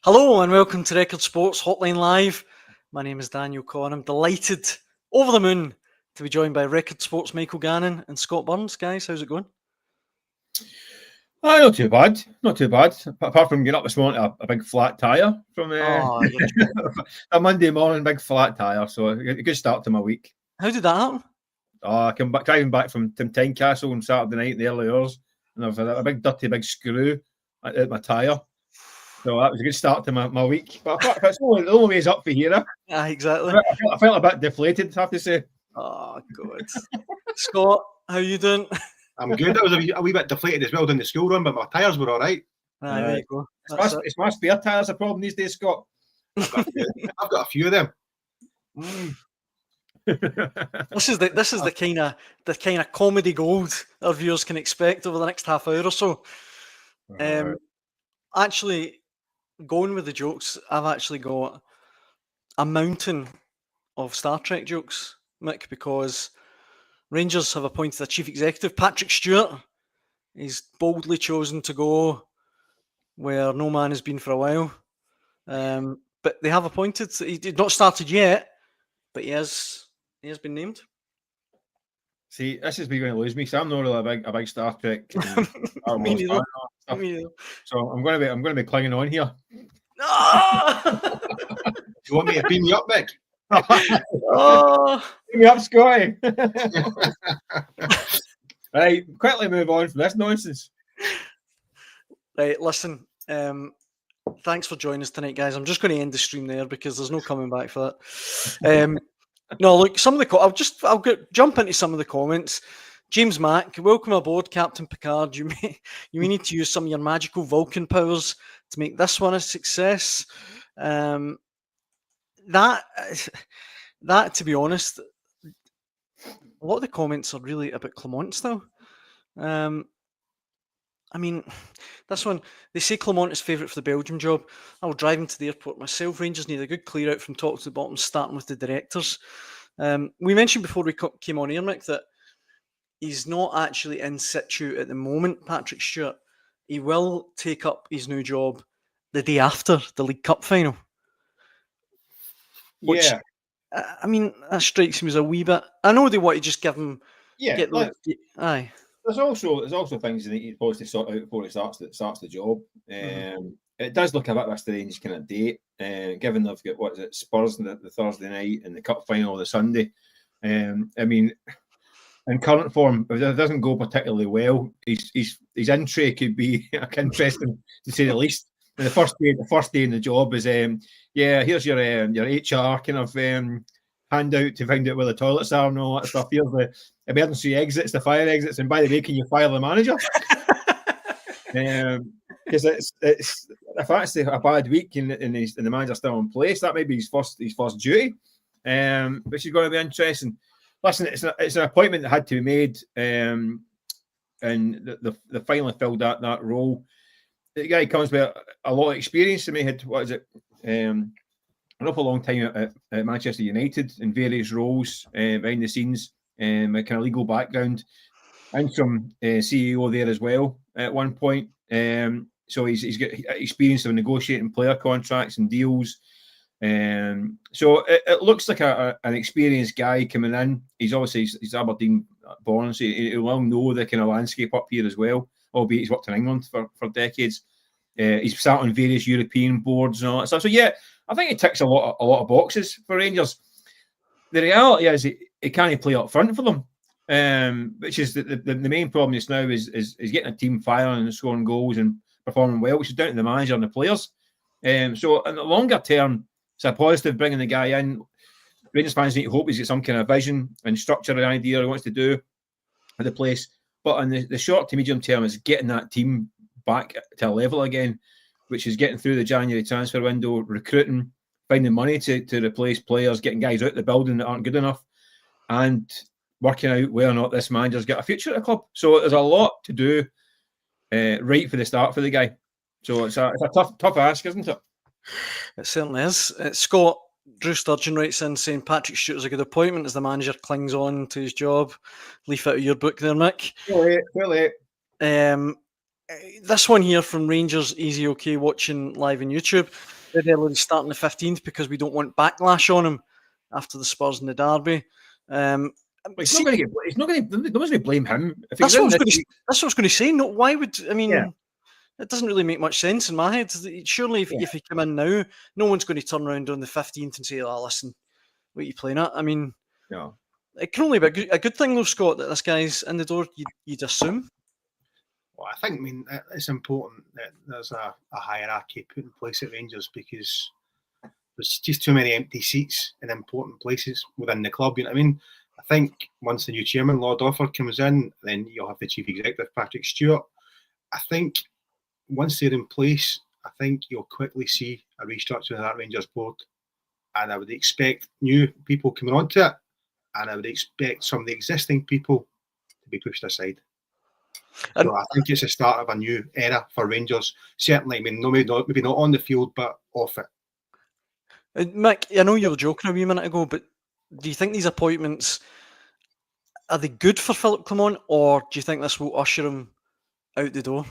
Hello and welcome to Record Sports Hotline Live. My name is Daniel Conn. I'm delighted, over the moon, to be joined by Record Sports Michael Gannon and Scott Burns. Guys, how's it going? Not too bad. Not too bad. Apart from getting up this morning, a big flat tyre from a Monday morning, big flat tyre. So a good start to my week. How did that happen? I came back driving back from Tynecastle on Saturday night in the early hours, and I've had a big dirty big screw at my tyre. So that was a good start to my week. But it's the only way is up for here. Yeah, exactly. I felt a bit deflated, I have to say. Oh, God. Scott, how you doing? I'm good. I was a wee bit deflated as well doing the school run, but my tyres were all right. There you go. It's my spare tyres a problem these days, Scott. I've got a few of them. This is the kind of comedy gold our viewers can expect over the next half hour or so. Actually, going with the jokes, I've actually got a mountain of Star Trek jokes, Mick, because Rangers have appointed a chief executive, Patrick Stewart. He's boldly chosen to go where no man has been for a while. But they have appointed, he did not started yet, but he has been named. See, this is me going to lose me. So I'm not really a big Star Trek. Me neither. So I'm going to be clinging on here. Do you want me to beam you up, Mick? Beam me up, Scotty. Right, quickly move on from this nonsense. Right, listen. Thanks for joining us tonight, guys. I'm just going to end the stream there because there's no coming back for that. No, look, I'll jump into some of the comments. James Mack, welcome aboard, Captain Picard. You may need to use some of your magical Vulcan powers to make this one a success. That, to be honest, a lot of the comments are really about Clement still. I mean, this one, they say Clement is favourite for the Belgium job. I will drive him to the airport myself. Rangers need a good clear out from top to the bottom, starting with the directors. We mentioned before we came on air, Mick, that he's not actually in situ at the moment, Patrick Stewart. He will take up his new job the day after the League Cup final. Which, yeah. I mean, that strikes me as a wee bit. I know they want to just give him. Yeah. Aye. There's also things that he's supposed to sort out before he starts the job. It does look a bit of a strange kind of date, given they've got Spurs on the Thursday night and the cup final on the Sunday. I mean, in current form, if it doesn't go particularly well, his entry could be interesting to say the least. And the first day in the job is here's your HR kind of handout to find out where the toilets are and all that stuff. Here's the emergency exits, the fire exits, and by the way, can you fire the manager? Because it's if that's a bad week and the manager's still in place, that may be his first duty, which is going to be interesting. Listen, it's an appointment that had to be made, and they finally filled that role. The guy comes with a lot of experience. He had an awful long time at Manchester United in various roles behind the scenes, a kind of legal background, and some CEO there as well at one point. So he's got experience of negotiating player contracts and deals. So it looks like an experienced guy coming in. He's Aberdeen born, so he will know the kind of landscape up here as well, albeit he's worked in England for decades. He's sat on various European boards and all that stuff. So yeah, I think he ticks a lot of boxes for Rangers. The reality is he can't play up front for them, which is the main problem just now is getting a team firing and scoring goals and performing well, which is down to the manager and the players. So in the longer term, it's a positive bringing the guy in. Rangers fans need to hope he's got some kind of vision and structure and idea he wants to do with the place. But in the short to medium term, is getting that team back to a level again, which is getting through the January transfer window, recruiting, finding money to replace players, getting guys out of the building that aren't good enough, and working out whether or not this manager's got a future at the club. So there's a lot to do right for the start for the guy. So it's a tough ask, isn't it? It certainly is. Scott, Drew Sturgeon writes in saying Patrick Stewart's a good appointment as the manager clings on to his job. Leaf out of your book there, Mick. Really. This one here from Rangers Easy OK watching live on YouTube. said earlier he's starting the 15th because we don't want backlash on him after the Spurs and the derby. He's not going to get. He's not going to. No one's going to blame him. If That's what I he's was going to say. No, why would I mean? Yeah. It doesn't really make much sense in my head. Surely, if he come in now, no one's going to turn around on the 15th and say, "Oh, listen, what are you playing at?" I mean, No. it can only be a good thing, though, Scott, that this guy's in the door. You'd assume. Well, I mean, it's important that there's a hierarchy put in place at Rangers, because there's just too many empty seats in important places within the club. You know what I mean? I think once the new chairman, Lord Orford, comes in, then you'll have the chief executive, Patrick Stewart. I think once they're in place, I think you'll quickly see a restructuring of that Rangers board. And I would expect new people coming onto it, and I would expect some of the existing people to be pushed aside. So I think it's the start of a new era for Rangers. Certainly, I mean, maybe not on the field, but off it. Mick, I know you were joking a wee minute ago, but do you think these appointments, are they good for Philippe Clement, or do you think this will usher him out the door?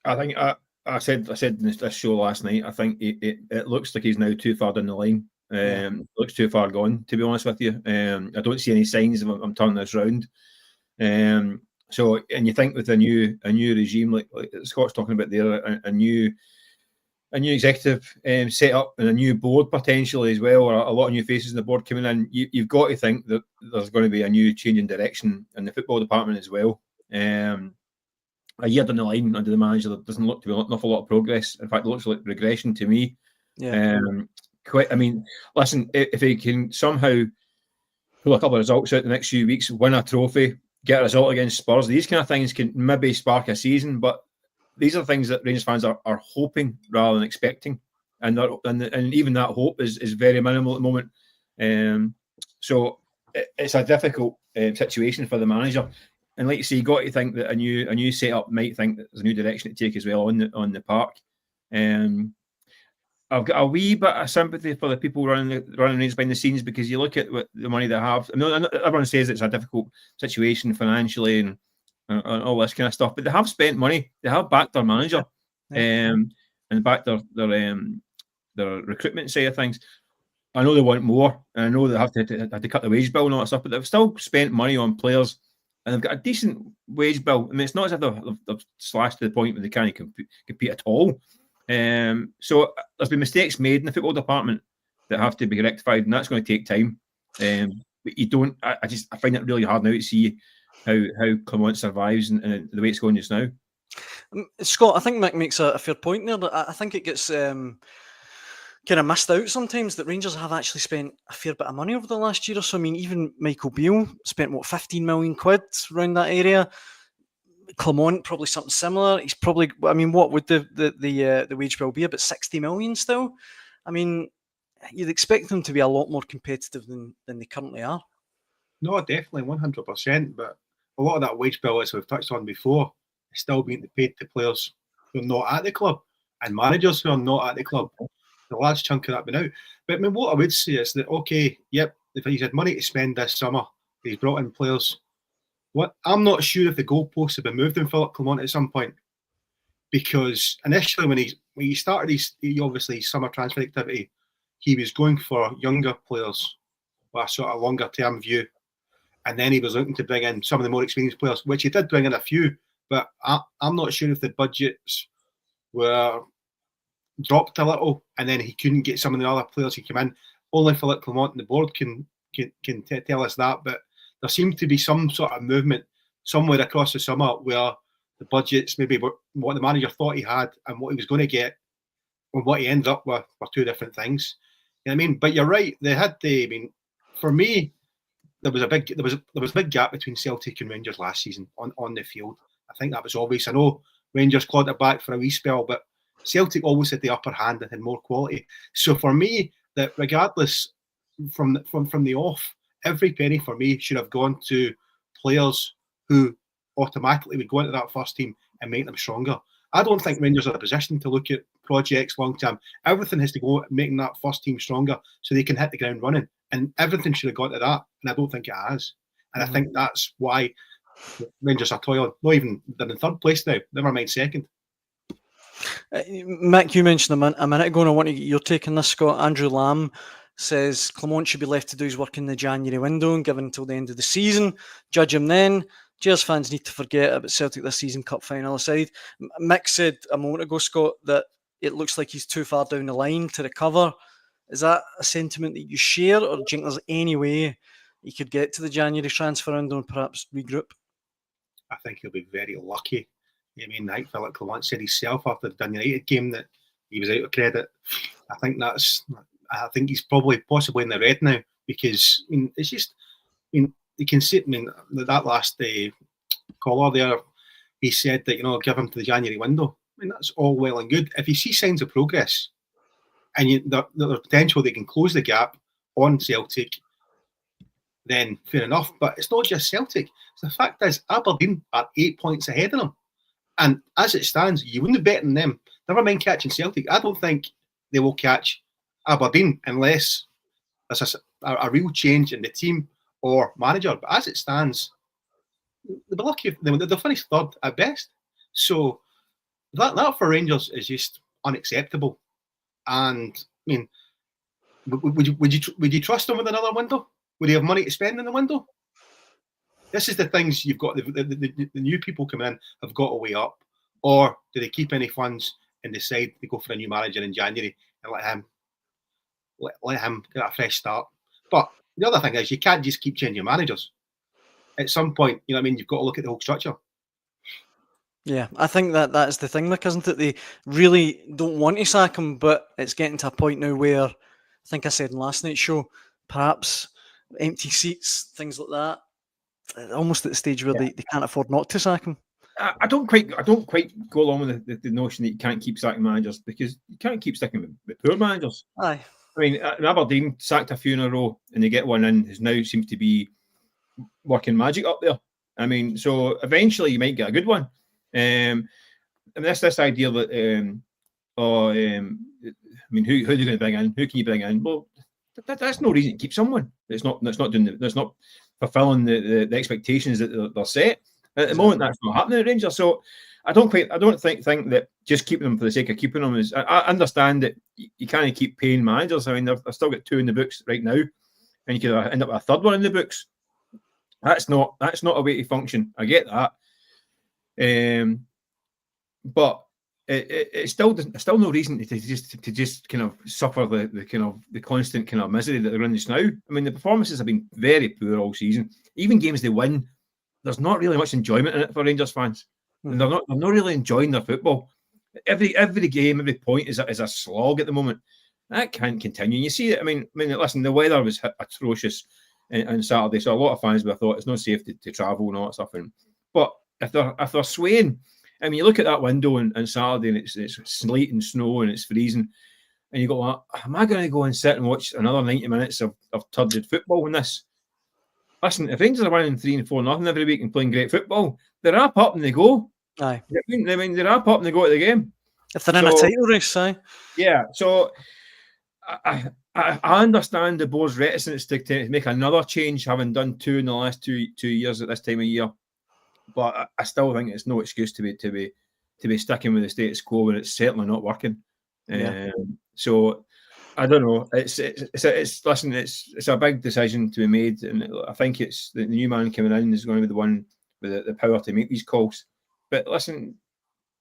I think I said in this show last night, I think it looks like he's now too far down the line. Looks too far gone, to be honest with you. I don't see any signs of I'm turning this round. So, and you think with a new regime, like Scott's talking about there, a new executive set up and a new board potentially as well, or a lot of new faces in the board coming in, you've got to think that there's going to be a new change in direction in the football department as well. A year down the line under the manager, there doesn't look to be an awful lot of progress. In fact, it looks like regression to me. Yeah. I mean, listen, if he can somehow pull a couple of results out the next few weeks, win a trophy, get a result against Spurs, these kind of things can maybe spark a season, but these are things that Rangers fans are hoping rather than expecting, and even that hope is very minimal at the moment. So it's a difficult situation for the manager, and like you say, you got to think that a new setup might think that there's a new direction to take as well on the park. I've got a wee bit of sympathy for the people running Rangers behind the scenes, because you look at what the money they have. I mean, everyone says it's a difficult situation financially and all this kind of stuff, but they have spent money. They have backed their manager, and backed their recruitment side of things. I know they want more, and I know they have to cut the wage bill and all that stuff, but they've still spent money on players, and they've got a decent wage bill. I mean, it's not as if they've slashed to the point where they can't compete at all. So there's been mistakes made in the football department that have to be rectified, and that's going to take time. But you don't. I find it really hard now to see how Clement survives and the way it's going just now. Scott, I think Mick makes a fair point there. But I think it gets kind of missed out sometimes that Rangers have actually spent a fair bit of money over the last year or so. I mean, even Michael Beale spent 15 million quid around that area. Clement probably something similar. He's probably, I mean, what would the wage bill be? About 60 million still. I mean, you'd expect them to be a lot more competitive than they currently are. No, definitely 100%. But a lot of that wage bill, as we've touched on before, is still being paid to players who are not at the club and managers who are not at the club. A large chunk of that been out. But I mean, what I would say is that, okay, yep, if he's had money to spend this summer, he's brought in players. What I'm not sure if the goalposts have been moved in Philippe Clement at some point, because initially when he started his obviously summer transfer activity, he was going for younger players with a sort of longer term view, and then he was looking to bring in some of the more experienced players, which he did bring in a few, but I'm not sure if the budgets were dropped a little, and then he couldn't get some of the other players who came in. Only Philippe Clement and the board can tell us that, but there seemed to be some sort of movement somewhere across the summer where the budgets maybe were what the manager thought he had and what he was going to get and what he ended up with were two different things. You know what I mean? But you're right. They had I mean, for me, there was a big gap between Celtic and Rangers last season on the field. I think that was obvious. I know Rangers clawed it back for a wee spell, but Celtic always had the upper hand and had more quality. So for me, that regardless from the off, every penny for me should have gone to players who automatically would go into that first team and make them stronger. I don't think Rangers are in a position to look at projects long term. Everything has to go at making that first team stronger so they can hit the ground running. And everything should have gone to that. And I don't think it has. And I think that's why Rangers are toiling. Not even, they're in third place now. Never mind second. Mick, you mentioned a minute ago, and I want to get your take on this, Scott. Andrew Lamb says Clement should be left to do his work in the January window and given until the end of the season. Judge him then. Jazz fans need to forget about Celtic this season, cup final aside. Mick said a moment ago, Scott, that it looks like he's too far down the line to recover. Is that a sentiment that you share, or do you think there's any way he could get to the January transfer window and perhaps regroup? I think he'll be very lucky. I mean, like Philippe Clement said himself after the Dundee United game that he was out of credit. I think he's probably possibly in the red now, because I mean, it's just, I mean, you can see, I mean, that last caller there, he said that, give him to the January window. I mean, that's all well and good. If you see signs of progress and there's potential they can close the gap on Celtic, then fair enough. But it's not just Celtic. The fact is, Aberdeen are 8 points ahead of them. And as it stands, you wouldn't bet on them. Never mind catching Celtic. I don't think they will catch Aberdeen unless there's a real change in the team or manager. But as it stands, they'll be lucky if they'll finish third at best. So that for Rangers is just unacceptable. And I mean, would you trust them with another window? Would he have money to spend in the window? This is the things you've got. The new people coming in have got to weigh up. Or do they keep any funds and decide to go for a new manager in January and let him get a fresh start? But the other thing is, you can't just keep changing managers. At some point, you've got to look at the whole structure. Yeah, I think that's the thing, Mick, isn't it? They really don't want to sack him, but it's getting to a point now where, I think I said in last night's show, perhaps empty seats, things like that, almost at the stage where they can't afford not to sack him. I don't quite go along with the notion that you can't keep sacking managers, because you can't keep sticking with poor managers. Aye. I mean, Aberdeen sacked a few in a row, and they get one in who now seems to be working magic up there. I mean, so eventually you might get a good one. And this idea that I mean, who are you going to bring in? Who can you bring in? Well, that's no reason to keep someone that's not fulfilling the expectations that they're set. At the moment, that's not happening at Rangers. So I don't think that just keeping them for the sake of keeping them is. I understand that you can't keep paying managers. I mean, they've still got 2 in the books right now, and you could end up with a third one in the books. That's not a way to function. I get that. But it's still no reason to just kind of suffer the constant kind of misery that they're in just now. I mean, the performances have been very poor all season. Even games they win, there's not really much enjoyment in it for Rangers fans. And they're not really enjoying their football. Every game, every point is a slog at the moment. That can't continue. And you see it. I mean, listen, the weather was atrocious on Saturday, so a lot of fans would have thought it's not safe to travel and all that stuff. But if they're swaying, I mean, you look at that window on Saturday and it's sleet and snow and it's freezing, and you go, am I going to go and sit and watch another 90 minutes of turgid football in this? Listen, if Rangers are winning 3 and 4-0 every week and playing great football, they wrap up and they go. Aye. I mean, they wrap up and they go to the game. If they're in a title race, aye. Yeah, so I understand the board's reticence to make another change, having done 2 in the last two years at this time of year. But I still think it's no excuse to be sticking with the status quo when it's certainly not working. Yeah. So I don't know. It's a big decision to be made, and I think it's the new man coming in is going to be the one with the power to make these calls. But listen,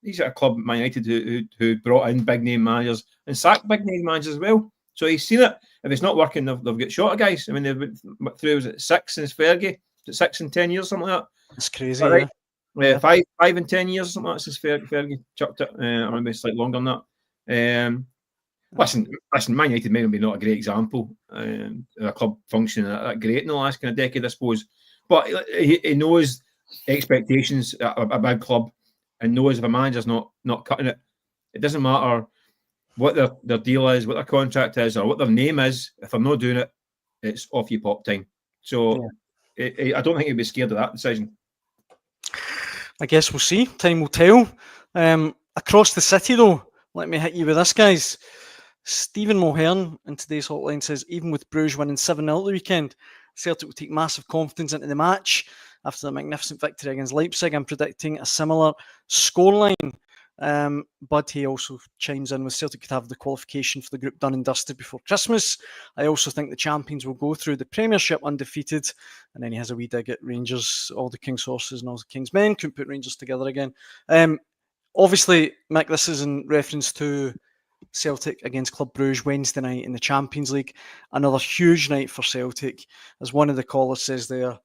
these are a club, Man United, who brought in big name managers and sacked big name managers as well. So he's seen it. If it's not working, they've got short of guys. I mean, they've been through, was it 6 since Fergie? Is it 6 in 10 years, something like that? That's crazy. Right? Yeah. 5 in 10 years or something like that since Fergie chucked it. I remember it's like longer than that. Listen, Man United may be not a great example of a club functioning that great in the last kind of decade, I suppose. But he knows expectations at a big club, and knows if a manager's not cutting it, it doesn't matter what their deal is, what their contract is, or what their name is. If they're not doing it, it's off you pop time. So I don't think he'd be scared of that decision. I guess we'll see. Time will tell. Across the city, though, let me hit you with this, guys. Stephen Mulhern in today's hotline says, even with Bruges winning 7-0 the weekend, Celtic will take massive confidence into the match. After the magnificent victory against Leipzig, I'm predicting a similar scoreline. Bud Hay also chimes in with Celtic could have the qualification for the group done and dusted before Christmas. I also think the champions will go through the Premiership undefeated. And then he has a wee dig at Rangers, all the King's horses and all the King's men. Couldn't put Rangers together again. Obviously, Mick, this is in reference to Celtic against Club Brugge Wednesday night in the Champions League. Another huge night for Celtic. As one of the callers says there,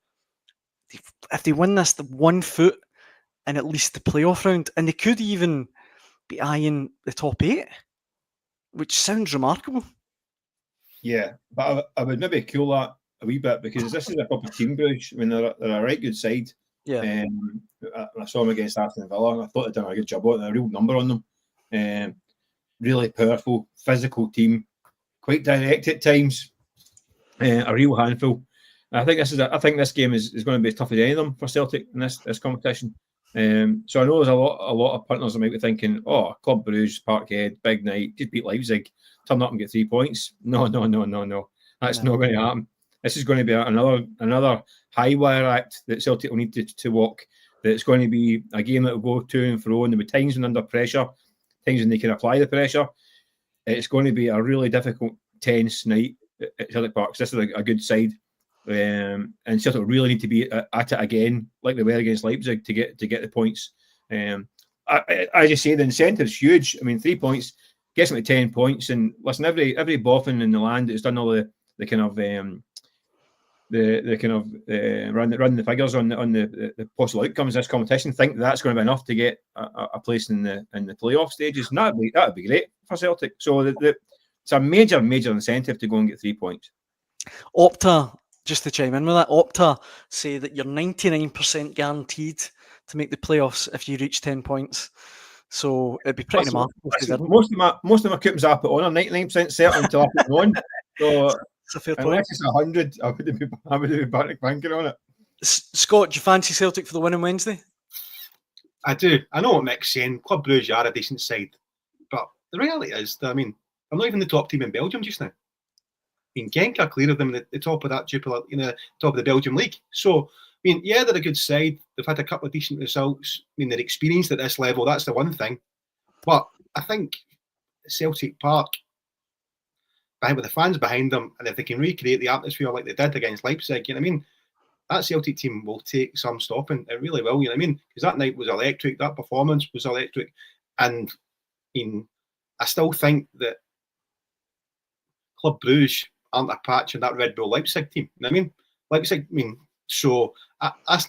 if they win this, the 1 foot in at least the playoff round, and they could even be eyeing the top 8, which sounds remarkable. Yeah, but I would maybe cool that a wee bit, because this is a couple of team, Bruce. I mean, they're a right good side. Yeah. I saw them against Aston Villa, and I thought they'd done a good job on it. A real number on them. Really powerful, physical team, quite direct at times. A real handful. I think this game is going to be as tough as any of them for Celtic in this competition. So I know there's a lot of punters that might be thinking, oh, Club Brugge, Parkhead, big night, just beat Leipzig, turn up and get 3 points. No. That's not going to happen. This is going to be another high wire act that Celtic will need to walk. That it's going to be a game that will go to and fro, and there'll be times when under pressure, times when they can apply the pressure. It's going to be a really difficult, tense night at Celtic Park. This is a good side. And Celtic really need to be at it again, like they were against Leipzig, to get the points. As you say, the incentive's huge. I mean, 3 points gets them to 10 points. And listen, every boffin in the land has done all the kind of run the figures on the possible outcomes of this competition. Think that's going to be enough to get a place in the playoff stages. And that'd be great for Celtic. So it's a major incentive to go and get 3 points. Opta, just to chime in with that, Opta say that you're 99% guaranteed to make the playoffs if you reach 10 points. So it'd be pretty remarkable if they didn't. Most of my coupons I put on are 99% certain until I put them on. So it's a fair point. Unless it's 100, I would be banking on it. Scott, do you fancy Celtic for the win on Wednesday? I do. I know what Mick's saying. Club Brugge are a decent side, but the reality is that, I mean, I'm not even the top team in Belgium just now. I mean, Genk are clear of them at the top of that Jupiler, top of the Belgium league. So, I mean, yeah, they're a good side. They've had a couple of decent results. I mean, they're experienced at this level. That's the one thing. But I think Celtic Park, with the fans behind them, and if they can recreate the atmosphere like they did against Leipzig, you know what I mean, that Celtic team will take some stopping. It really will, you know what I mean? Because that night was electric. That performance was electric. And I still think that Club Brugge aren't a patch in that Red Bull Leipzig team. You know what I mean? Leipzig, so I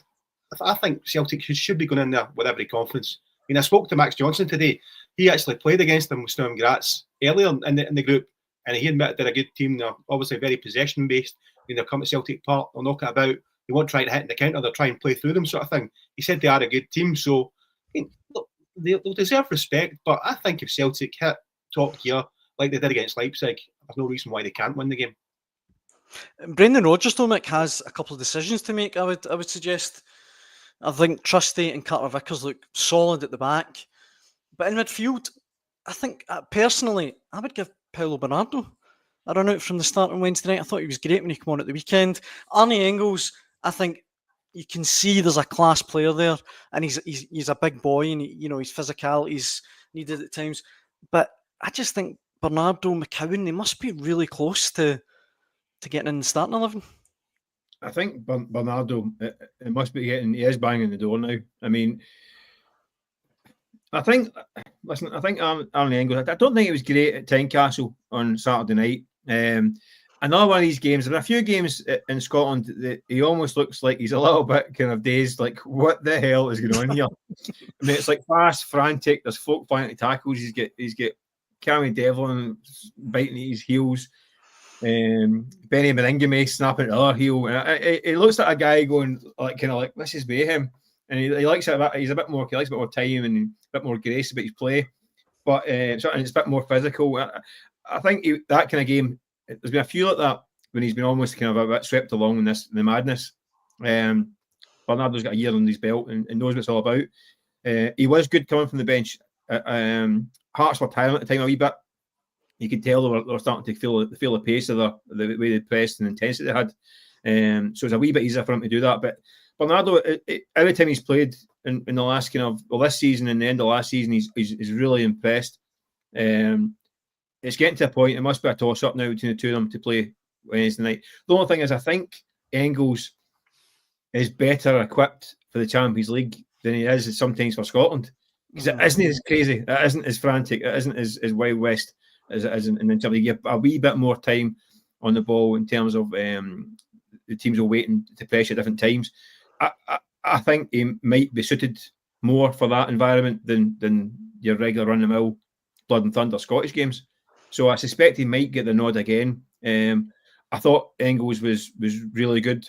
think Celtic should be going in there with every confidence. I mean, I spoke to Max Johnson today. He actually played against them with Sturm Graz earlier in the group, and he admitted they're a good team. They're obviously very possession-based. They'll come to Celtic Park, they'll knock it about. They won't try to hit in the counter, they'll try and play through them, sort of thing. He said they are a good team, so look, they'll deserve respect, but I think if Celtic hit top gear like they did against Leipzig, there's no reason why they can't win the game. Brendan Rodgers, though, Mick, has a couple of decisions to make, I would suggest. I think Trusty and Carter Vickers look solid at the back. But in midfield, I think, personally, I would give Paulo Bernardo a run out from the start on Wednesday night. I thought he was great when he came on at the weekend. Arne Engels, I think you can see there's a class player there, and he's a big boy, and his physicality's needed at times. But I just think Bernardo, McCowan, they must be really close to getting in the starting 11. I think Bernardo, it must be he is banging the door now. I mean, I think Arne Engels, I don't think it was great at Tynecastle on Saturday night. Another one of these games, there are a few games in Scotland that he almost looks like he's a little bit kind of dazed, like, what the hell is going on here? I mean, it's like fast, frantic, there's folk flying to tackles, he's got Cammy Devlin biting at his heels, Benny Meningame snapping at the other heel. It looks like a guy going like this is mayhem, and he likes it. He likes a bit more time and a bit more grace about his play, but it's a bit more physical. I think that kind of game. There's been a few like that when he's been almost kind of a bit swept along in the madness. Bernardo's got a year under his belt and knows what it's all about. He was good coming from the bench. Hearts were tiring at the time a wee bit. You could tell they were starting to feel the pace of the way they pressed and the intensity they had. So it's a wee bit easier for him to do that. But Bernardo, every time he's played in the last this season and the end of last season, he's really impressed. It's getting to a point, it must be a toss-up now between the two of them to play Wednesday night. The only thing is, I think Engels is better equipped for the Champions League than he is sometimes for Scotland. Because it isn't as crazy, it isn't as frantic, it isn't as Wild West as it is in the Champions League. You have a wee bit more time on the ball in terms of the teams are waiting to pressure at different times. I think he might be suited more for that environment than your regular run-of-the-mill Blood and Thunder Scottish games. So I suspect he might get the nod again. I thought Engels was really good.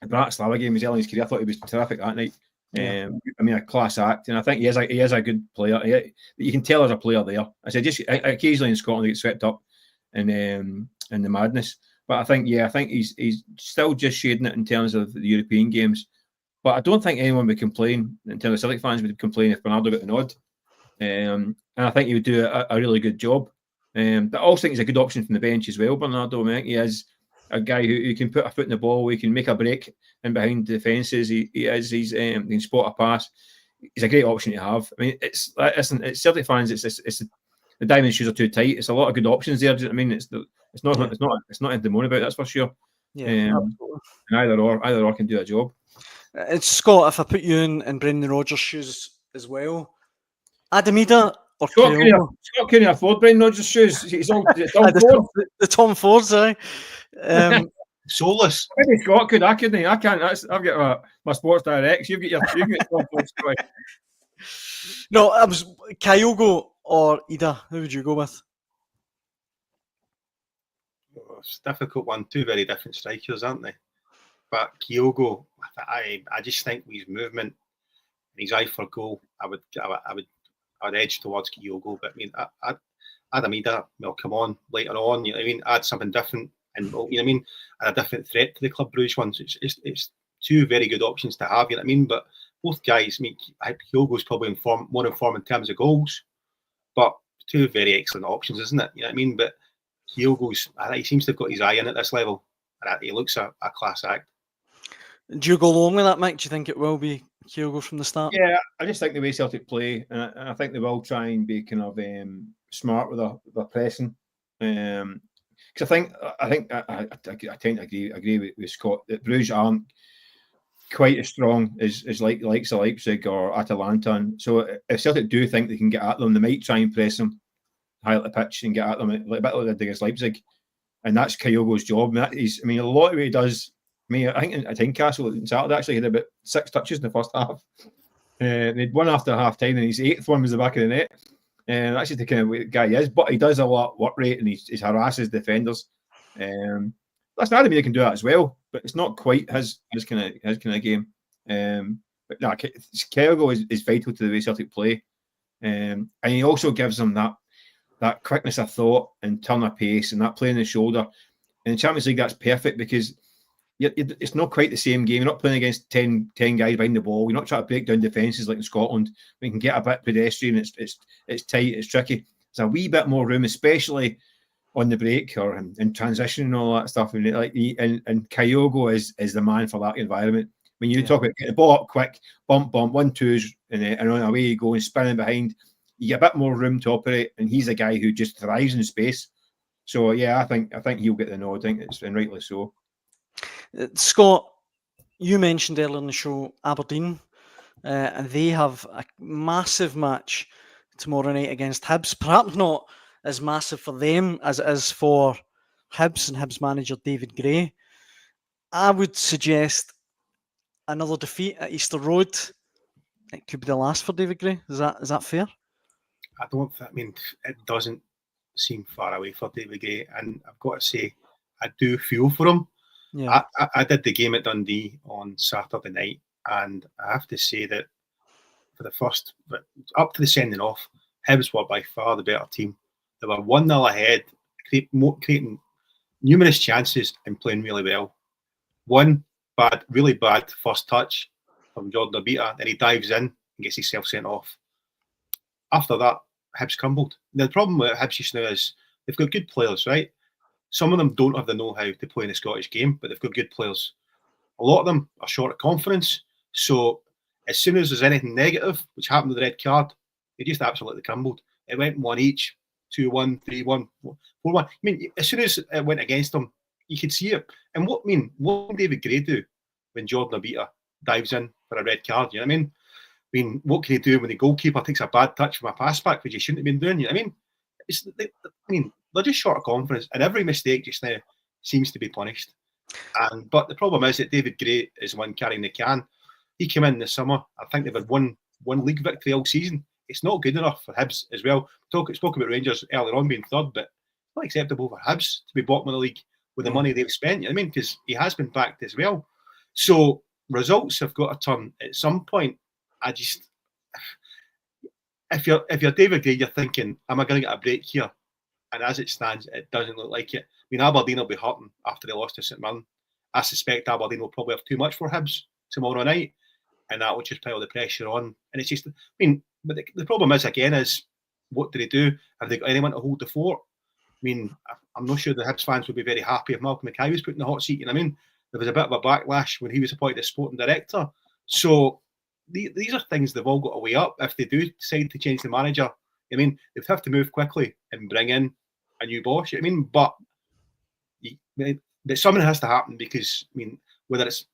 The Bratislava game was early in his career. I thought he was terrific that night. I mean, a class act, and I think he is a good player. You can tell there's a player there. I said just occasionally in Scotland he gets swept up in the madness, but I think he's still just shading it in terms of the European games. But I don't think anyone would complain, in terms of Celtic fans would complain if Bernardo got the nod. And I think he would do a really good job. But I also think he's a good option from the bench as well, Bernardo. I think he is a guy who can put a foot in the ball, he can make a break in behind the defences. He can spot a pass. He's a great option to have. I mean, it's Celtic fans. It's the diamond shoes are too tight. It's a lot of good options there. Do you know what I mean? It's not anything to moan about. That's for sure. Yeah, and either or can do a job. It's Scott. If I put you in Brendan Rodgers' shoes as well, Adamida or Scott couldn't afford Brendan Rodgers' shoes. It's all the Tom Fords, aye. Soulless. Maybe Scott could. I couldn't. I can't. I've got my Sports Direct. You've got Tom Fords. No, I was Kyogo or Ida. Who would you go with? It's a difficult one. Two very different strikers, aren't they? But Kyogo, I just think with his movement and his eye for goal, I would edge towards Kyogo. But I mean, Adamida, well, come on later on. You know what I mean? Add something different, and you know what I mean, and a different threat to the Club Brugge ones. It's two very good options to have. You know what I mean? But both guys, I mean, Kyogo's probably more informed in terms of goals, but two very excellent options, isn't it? You know what I mean? But Kyogo's, I think he seems to have got his eye in at this level, and he looks a class act. Mm. Do you go along with that, Mike? Do you think it will be Kyogo from the start? Yeah, I just think the way Celtic play, and I think they will try and be kind of smart with their pressing. Because I think I tend to agree with Scott that Bruges aren't quite as strong as likes of Leipzig or Atalanta. And so if Celtic do think they can get at them, they might try and press them high up the pitch and get at them a bit like they did against Leipzig. And that's Kyogo's job. And a lot of what he does. I mean, I think at Tynecastle on Saturday actually had about 6 touches in the first half. They'd won after half time, and his 8th one was the back of the net. And that's just the kind of guy he is. But he does a lot of work rate, and he harasses defenders. That's not that can do that as well, but it's not quite his kind of game. But no, Kyogo is vital to the way Celtic play, and he also gives them that quickness of thought and turn of pace and that play in the shoulder. In the Champions League, that's perfect because it's not quite the same game. You're not playing against 10 guys behind the ball. You're not trying to break down defences like in Scotland. We can get a bit pedestrian. It's tight. It's tricky. There's a wee bit more room, especially on the break or in transition and all that stuff. And Kyogo is the man for that environment. When you talk about getting the ball up quick, bump, 1-2s, and on away you go and spinning behind, you get a bit more room to operate. And he's a guy who just thrives in space. So yeah, I think he'll get the nod. I think and rightly so. Scott, you mentioned earlier in the show Aberdeen, and they have a massive match tomorrow night against Hibs. Perhaps not as massive for them as it is for Hibs and Hibs manager David Gray. I would suggest another defeat at Easter Road. It could be the last for David Gray. Is that fair? I mean, it doesn't seem far away for David Gray, and I've got to say, I do feel for him. Yeah. I did the game at Dundee on Saturday night, and I have to say that for the first, up to the sending off, Hibs were by far the better team. They were 1-0 ahead, creating numerous chances and playing really well. One really bad first touch from Jordan Abita, then he dives in and gets himself sent off. After that, Hibs crumbled. The problem with Hibs just now is they've got good players, right? Some of them don't have the know-how to play in the Scottish game, but they've got good players. A lot of them are short of confidence. So as soon as there's anything negative, which happened with the red card, they just absolutely crumbled. It went 1 each, 2-1, 3-1, 4-1. I mean, as soon as it went against them, you could see it. And what can David Gray do when Jordan Abita dives in for a red card? You know what I mean? What can he do when the goalkeeper takes a bad touch from a pass back, which he shouldn't have been doing? You know what I mean? They're just short of confidence, and every mistake just now seems to be punished. But the problem is that David Gray is one carrying the can. He came in this summer. I think they've had one league victory all season. It's not good enough for Hibs as well. Spoke about Rangers earlier on being third, but it's not acceptable for Hibs to be bottom of the league with the money they've spent. You know what I mean? Because he has been backed as well. So results have got to turn at some point. If you're David Gray, you're thinking, am I going to get a break here? And as it stands, it doesn't look like it. I mean, Aberdeen will be hurting after they lost to St Mirren. I suspect Aberdeen will probably have too much for Hibs tomorrow night, and that will just pile the pressure on. And it's just, but the problem is, what do they do? Have they got anyone to hold the fort? I'm not sure the Hibs fans would be very happy if Malcolm Mackay was put in the hot seat. You know what I mean? There was a bit of a backlash when he was appointed as sporting director. So these are things they've all got to weigh up. If they do decide to change the manager, they'd have to move quickly and bring in a new boss. But something has to happen because, whether it's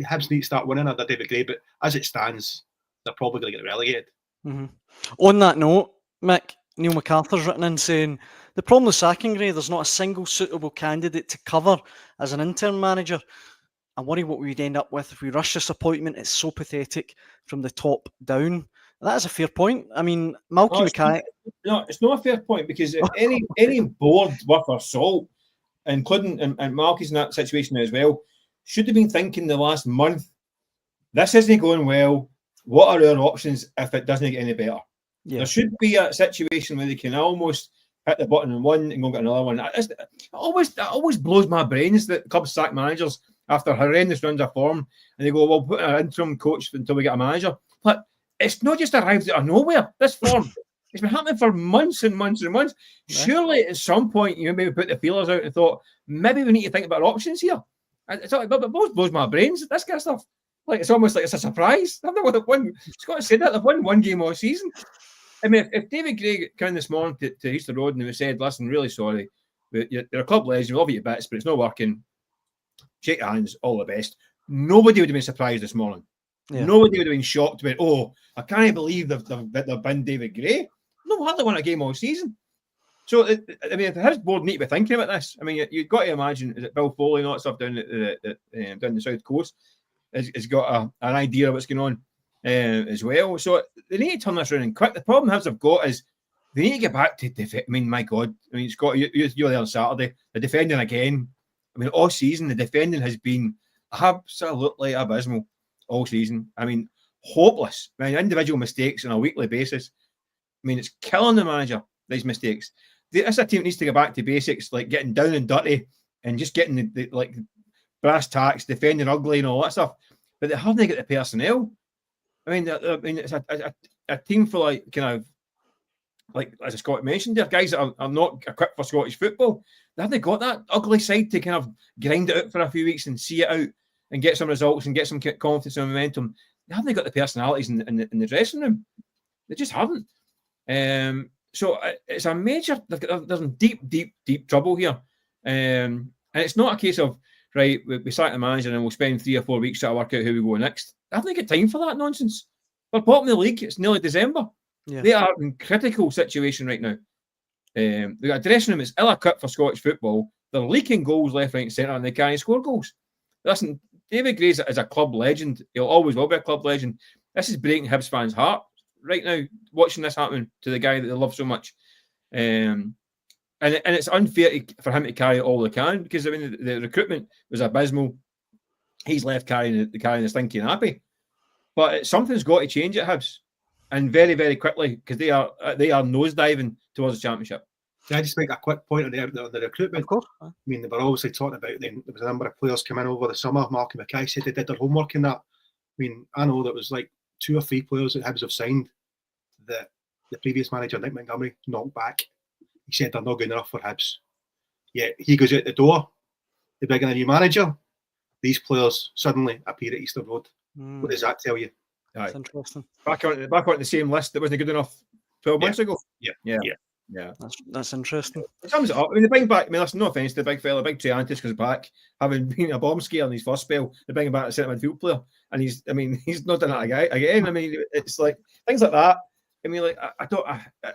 Hibs need to start winning under David Gray, but as it stands, they're probably going to get relegated. Mm-hmm. On that note, Mick, Neil MacArthur's written in saying, the problem with sacking Gray, there's not a single suitable candidate to cover as an interim manager. I worry what we'd end up with if we rush this appointment. It's so pathetic from the top down. That is a fair point. Malcolm Mackay... No, it's not a fair point because any board worth their salt, including and Mark is in that situation as well, should have been thinking the last month, this isn't going well. What are our options if it doesn't get any better? Yeah. There should be a situation where they can almost hit the button on one and go get another one. It always blows my brains that clubs sack managers after horrendous runs of form and they go, well, put an interim coach until we get a manager. But it's not just arrived out of nowhere. This form, it's been happening for months and months and months. Right. Surely at some point you maybe put the feelers out and thought, maybe we need to think about options here. It's like, but it blows my brains, this kind of stuff. Like, it's almost like it's a surprise. I've never won. Scott has said that they've won one game all season. If David Gray came this morning to Easter Road and they said, listen, really sorry, you're a club legend, we love you to bits, but it's not working. Shake hands, all the best. Nobody would have been surprised this morning. Yeah. Nobody would have been shocked about, I can't believe they've been David Gray. No, hardly won a game all season. So, if the Hibs board need to be thinking about this, you've got to imagine, is it Bill Foley and all that stuff down the South Coast has got an idea of what's going on as well. So, they need to turn this around and quick. The problem Hibs have got is they need to get back to defend. My God. Scott, you're there on Saturday. The defending again. All season, the defending has been absolutely abysmal all season. Hopeless. Individual mistakes on a weekly basis. It's killing the manager, these mistakes. This team needs to go back to basics, like getting down and dirty and just getting the brass tacks, defending ugly and all that stuff. But they haven't got the personnel. It's a team for as Scott mentioned, there guys that are not equipped for Scottish football. They haven't got that ugly side to kind of grind it out for a few weeks and see it out and get some results and get some confidence and momentum. They haven't got the personalities in the dressing room. They just haven't. So it's a major. There's deep trouble here, and it's not a case of right. We sack the manager and we'll spend 3 or 4 weeks to work out who we go next. They haven't got time for that nonsense. They're bottom of the league. It's nearly December. Yeah. They are in critical situation right now. They've got a dressing room that's ill-equipped for Scottish football. They're leaking goals left, right, and centre, and they can't score goals. Listen, David Gray is a club legend. He'll always will be a club legend. This is breaking Hibs fans' heart right now, watching this happen to the guy that they love so much. And it's unfair for him to carry all the can because, the recruitment was abysmal. He's left carrying the stinking happy. But something's got to change at Hibs. And very, very quickly, because they are nosediving towards the Championship. Can I just make a quick point on the recruitment? Of course. They were obviously talking about them. There was a number of players coming over the summer. Malcolm Mackay said they did their homework in that. I know there was 2 or 3 players that Hibs have signed that the previous manager, Nick Montgomery, knocked back. He said they're not good enough for Hibs. Yeah, he goes out the door. They bring in a new manager. These players suddenly appear at Easter Road. What does that tell you? That's interesting. Back on the same list that wasn't good enough 12 months ago. Yeah. That's interesting. It sums it up. I mean, they bring back. I mean, that's no offense to the big fella. Big Triantis goes back, having been a bomb scare in his first spell. They bring him back a centre midfield player, and he's not done that again. I mean, it's like things like that. I mean, like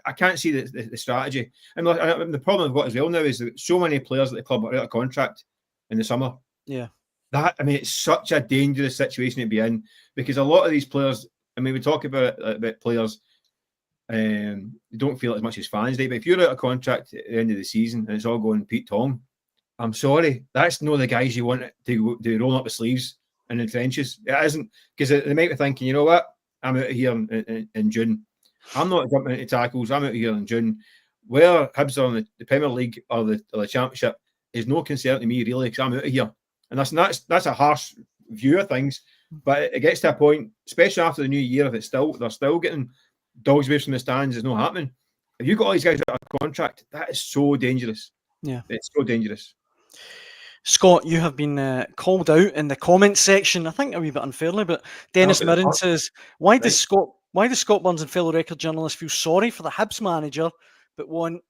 I can't see the strategy. And the problem I've got as well now is that so many players at the club are out of contract in the summer. Yeah. It's such a dangerous situation to be in, because a lot of these players, I mean, we talk about players, don't feel it as much as fans do, but if you're out of contract at the end of the season and it's all going Pete Tong, I'm sorry, that's not the guys you want to roll up the sleeves in the trenches. It isn't, because they might be thinking, you know what, I'm out here in June. I'm not jumping into tackles. I'm out here in June. Where Hibs are in the Premier League or the Championship is no concern to me, really, because I'm out of here. And that's a harsh view of things, but it gets to a point, especially after the new year, if they're still getting dogs away from the stands, it's not happening. If you've got all these guys out of contract, that is so dangerous. Yeah, it's so dangerous. Scott, you have been called out in the comments section, I think a wee bit unfairly, but Dennis Mirren says, why does Scott Burns and fellow record journalists feel sorry for the Hibs manager but want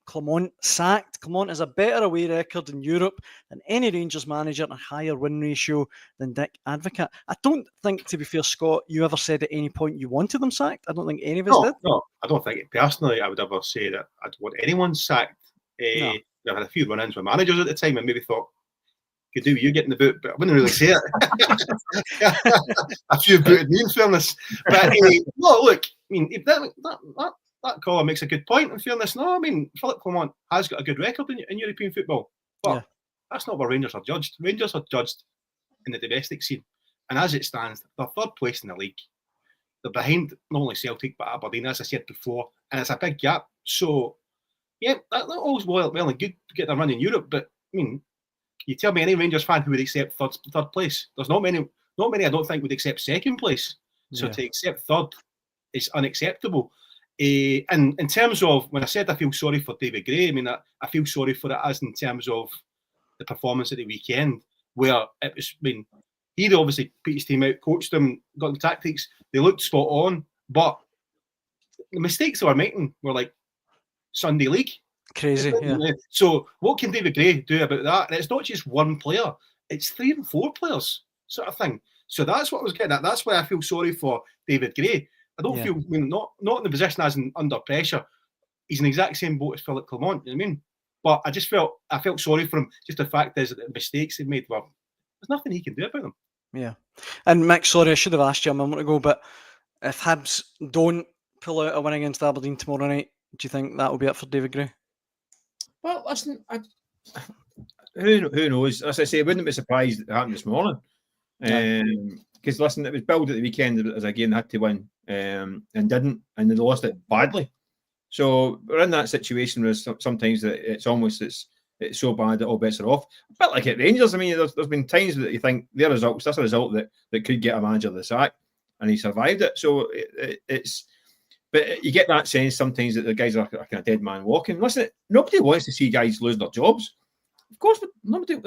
Clement sacked? Clement has a better away record in Europe than any Rangers manager and a higher win ratio than Dick Advocaat. I don't think, to be fair, Scott, you ever said at any point you wanted them sacked. I don't think any of us did. No, I don't think personally I would ever say that I'd want anyone sacked. No. I had a few run-ins with managers at the time and maybe thought, could do you getting the boot, but I wouldn't really say it. A few booted me, in fairness. But no, look, I mean, if that caller makes a good point, in fairness. No, I mean, Philippe Clement has got a good record in European football, but that's not where Rangers are judged. Rangers are judged in the domestic scene, and as it stands, they're third place in the league. They're behind not only Celtic but Aberdeen, as I said before, and it's a big gap. So, yeah, that all's well and good to get their run in Europe, but I mean, you tell me any Rangers fan who would accept third place. There's not many I don't think would accept second place. So to accept third is unacceptable. And in terms of, when I said I feel sorry for David Gray, I mean, I feel sorry for it as in terms of the performance at the weekend, where it was, I mean, he'd obviously put his team out, coached them, got the tactics, they looked spot on, but the mistakes they were making were like Sunday league. Crazy, yeah. So what can David Gray do about that? And it's not just one player, it's 3 and 4 players, sort of thing. So that's what I was getting at. That's why I feel sorry for David Gray. I don't feel, I mean, not in the position as in under pressure. He's in the exact same boat as Philippe Clement, you know what I mean? But I felt sorry for him. Just the fact is that the mistakes he made, well, there's nothing he can do about them. Yeah. And Mick, sorry, I should have asked you a moment ago, but if Hibs don't pull out a win against Aberdeen tomorrow night, do you think that will be it for David Gray? Well, listen, who knows? As I say, I wouldn't be surprised it happened this morning. Because, listen, it was billed at the weekend as a game they had to win and didn't, and they lost it badly. So we're in that situation where sometimes it's almost it's so bad that all bets are off. A bit like at Rangers. I mean, there's been times that you think their results, that's a result that could get a manager the sack, and he survived it. So it's... But you get that sense sometimes that the guys are kind of dead man walking. Listen, nobody wants to see guys lose their jobs. Of course, nobody's,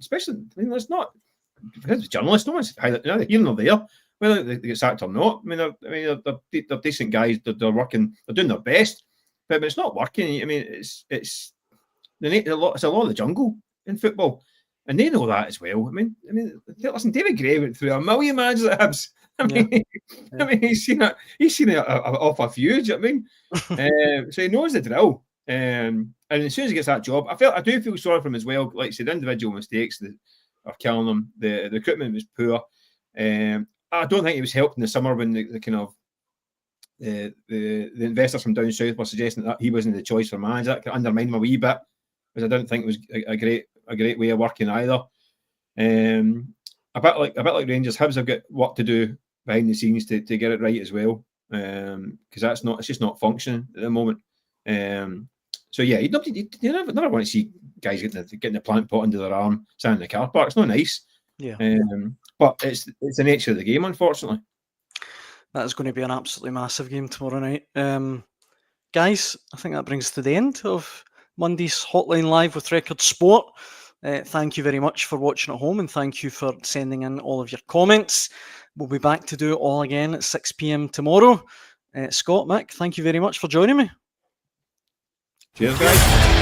especially, I mean, it's not, as journalists, no one's either here nor there, whether they get sacked or not. I mean, they're decent guys, they're working, they're doing their best, but it's not working. I mean, it's a lot of the jungle in football, and they know that as well. I mean, listen, David Gray went through a million managers at Hibs. I mean, he's seen it off a few. Do you know what I mean? So he knows the drill. And as soon as he gets that job, I do feel sorry for him as well. Like I said, individual mistakes that are killing him. The recruitment was poor. I don't think it was helped in the summer when the kind of the investors from down south were suggesting that he wasn't the choice for manager. That undermined him a wee bit, because I didn't think it was a great way of working either. A bit like Rangers, Hibs have got work to do behind the scenes to get it right as well, because it's just not functioning at the moment. So yeah, you never want to see guys getting the plant pot under their arm, standing in the car park. It's not nice. Yeah. But it's the nature of the game, unfortunately. That is going to be an absolutely massive game tomorrow night. Guys, I think that brings us to the end of Monday's Hotline Live with Record Sport. Thank you very much for watching at home, and thank you for sending in all of your comments. We'll be back to do it all again at 6 p.m. tomorrow. Scott, Mick, thank you very much for joining me. Cheers, guys.